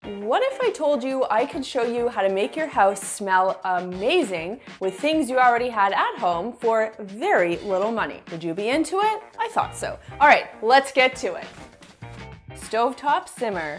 What if I told you I could show you how to make your house smell amazing with things you already had at home for very little money? Would you be into it? I thought so. All right, let's get to it. Stovetop simmer.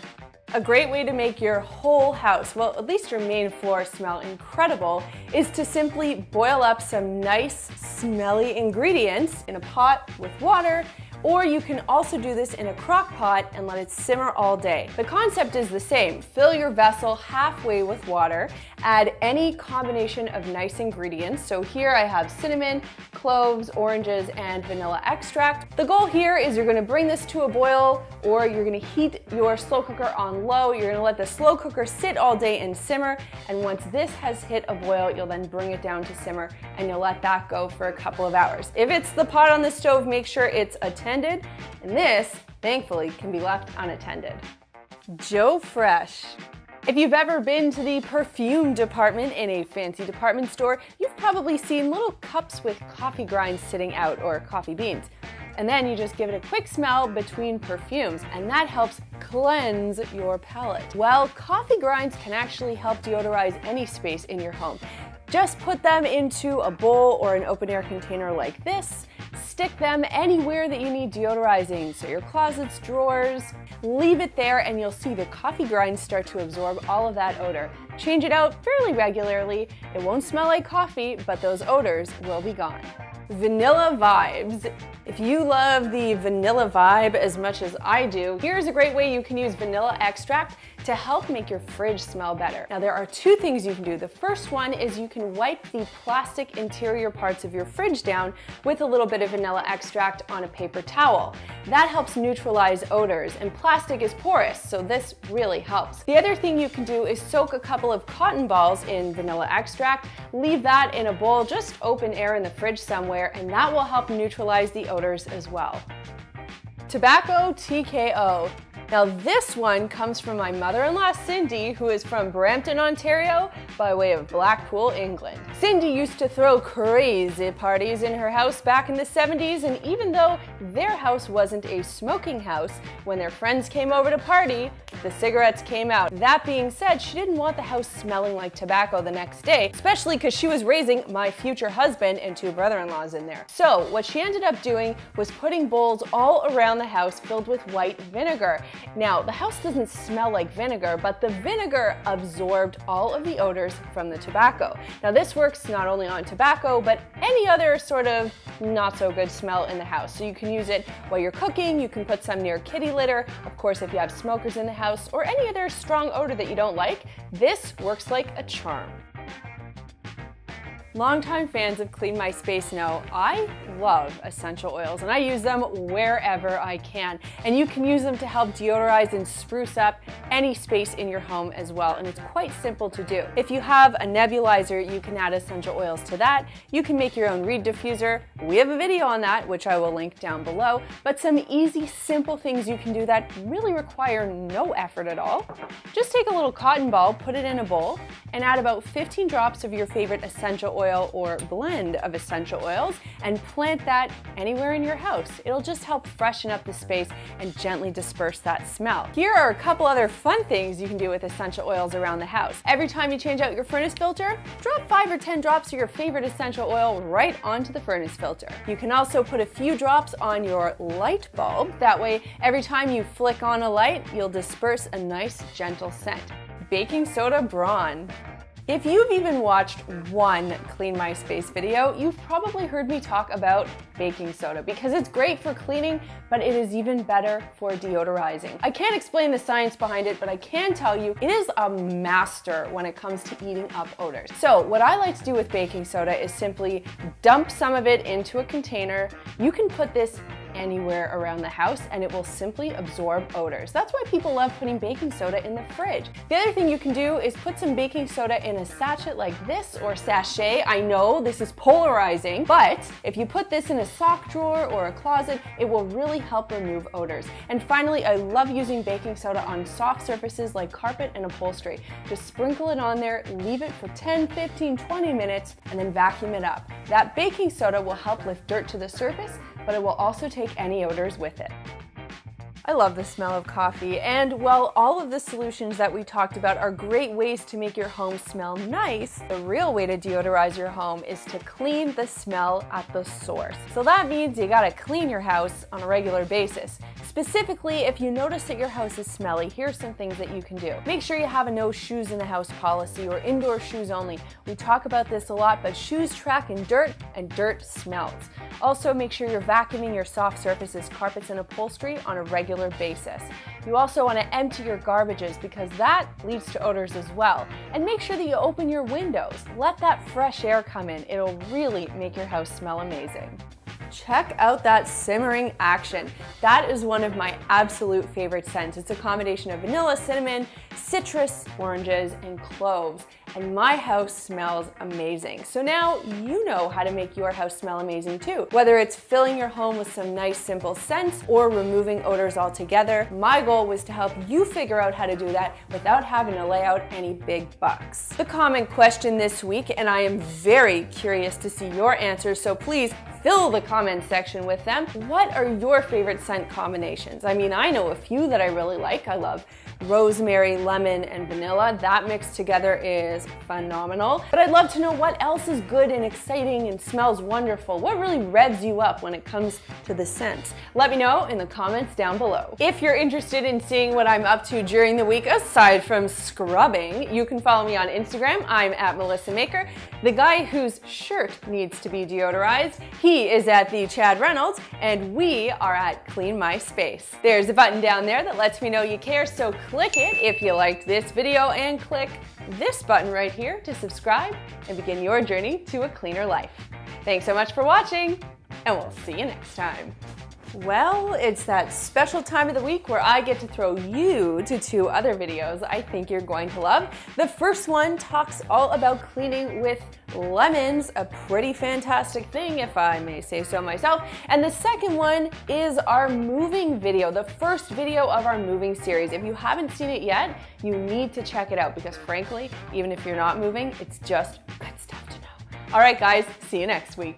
A great way to make your whole house, well, at least your main floor, smell incredible is to simply boil up some nice, smelly ingredients in a pot with water, or you can also do this in a crock pot and let it simmer all day. The concept is the same. Fill your vessel halfway with water, add any combination of nice ingredients. So here I have cinnamon, cloves, oranges, and vanilla extract. The goal here is you're gonna bring this to a boil, or you're gonna heat your slow cooker on low. You're gonna let the slow cooker sit all day and simmer, and once this has hit a boil, you'll then bring it down to simmer, and you'll let that go for a couple of hours. If it's the pot on the stove, make sure it's attended, and this, thankfully, can be left unattended. Joe Fresh. If you've ever been to the perfume department in a fancy department store, you've probably seen little cups with coffee grinds sitting out, or coffee beans. And then you just give it a quick smell between perfumes, and that helps cleanse your palate. Well, coffee grinds can actually help deodorize any space in your home. Just put them into a bowl or an open air container like this. Stick them anywhere that you need deodorizing, so your closets, drawers. Leave it there and you'll see the coffee grinds start to absorb all of that odor. Change it out fairly regularly. It won't smell like coffee, but those odors will be gone. Vanilla vibes. If you love the vanilla vibe as much as I do, here's a great way you can use vanilla extract to help make your fridge smell better. Now there are two things you can do. The first one is you can wipe the plastic interior parts of your fridge down with a little bit of vanilla extract on a paper towel. That helps neutralize odors, and plastic is porous, so this really helps. The other thing you can do is soak a couple of cotton balls in vanilla extract, leave that in a bowl, just open air in the fridge somewhere, and that will help neutralize the odors as well. Tobacco TKO. Now this one comes from my mother-in-law Cindy, who is from Brampton, Ontario, by way of Blackpool, England. Cindy used to throw crazy parties in her house back in the 70s, and even though their house wasn't a smoking house, when their friends came over to party, the cigarettes came out. That being said, she didn't want the house smelling like tobacco the next day, especially because she was raising my future husband and two brother-in-laws in there. So what she ended up doing was putting bowls all around the house filled with white vinegar. Now, the house doesn't smell like vinegar, but the vinegar absorbed all of the odors from the tobacco. Now, this works not only on tobacco, but any other sort of not so good smell in the house. So you can use it while you're cooking, you can put some near kitty litter. Of course, if you have smokers in the house or any other strong odor that you don't like, this works like a charm. Longtime fans of Clean My Space know I love essential oils, and I use them wherever I can. And you can use them to help deodorize and spruce up any space in your home as well, and it's quite simple to do. If you have a nebulizer, you can add essential oils to that. You can make your own reed diffuser. We have a video on that, which I will link down below, but some easy, simple things you can do that really require no effort at all. Just take a little cotton ball, put it in a bowl, and add about 15 drops of your favorite essential oil or blend of essential oils, and plant that anywhere in your house. It'll just help freshen up the space and gently disperse that smell. Here are a couple other fun things you can do with essential oils around the house. Every time you change out your furnace filter, drop 5 or 10 drops of your favorite essential oil right onto the furnace filter. You can also put a few drops on your light bulb. That way, every time you flick on a light, you'll disperse a nice, gentle scent. Baking soda brawn. If you've even watched one Clean My Space video, you've probably heard me talk about baking soda because it's great for cleaning, but it is even better for deodorizing. I can't explain the science behind it, but I can tell you it is a master when it comes to eating up odors. So what I like to do with baking soda is simply dump some of it into a container. You can put this anywhere around the house and it will simply absorb odors. That's why people love putting baking soda in the fridge. The other thing you can do is put some baking soda in a sachet like this, or sachet. I know this is polarizing, but if you put this in a sock drawer or a closet, it will really help remove odors. And finally, I love using baking soda on soft surfaces like carpet and upholstery. Just sprinkle it on there, leave it for 10, 15, 20 minutes, and then vacuum it up. That baking soda will help lift dirt to the surface, but it will also take any odors with it. I love the smell of coffee, and while all of the solutions that we talked about are great ways to make your home smell nice, the real way to deodorize your home is to clean the smell at the source. So that means you gotta clean your house on a regular basis. Specifically, if you notice that your house is smelly, here's some things that you can do. Make sure you have a no shoes in the house policy or indoor shoes only. We talk about this a lot, but shoes track in dirt and dirt smells. Also, make sure you're vacuuming your soft surfaces, carpets, and upholstery on a regular basis. You also want to empty your garbages because that leads to odors as well. And make sure that you open your windows. Let that fresh air come in. It'll really make your house smell amazing. Check out that simmering action. That is one of my absolute favorite scents. It's a combination of vanilla, cinnamon, citrus, oranges, and cloves. And my house smells amazing. So now you know how to make your house smell amazing too. Whether it's filling your home with some nice simple scents or removing odors altogether, my goal was to help you figure out how to do that without having to lay out any big bucks. The common question this week, and I am very curious to see your answers, so please fill the comment section with them. What are your favorite scent combinations? I mean, I know a few that I really like. I love rosemary, lemon, and vanilla. That mixed together is phenomenal. But I'd love to know what else is good and exciting and smells wonderful. What really revs you up when it comes to the scents? Let me know in the comments down below. If you're interested in seeing what I'm up to during the week, aside from scrubbing, you can follow me on Instagram. I'm at Melissa Maker. The guy whose shirt needs to be deodorized, he is at the Chad Reynolds, and we are at Clean My Space. There's a button down there that lets me know you care, so click it if you liked this video, and click this button right here to subscribe and begin your journey to a cleaner life. Thanks so much for watching, and we'll see you next time. Well, it's that special time of the week where I get to throw you to two other videos I think you're going to love. The first one talks all about cleaning with lemons, a pretty fantastic thing if I may say so myself. And the second one is our moving video, the first video of our moving series. If you haven't seen it yet, you need to check it out because frankly, even if you're not moving, it's just good stuff to know. All right, guys, see you next week.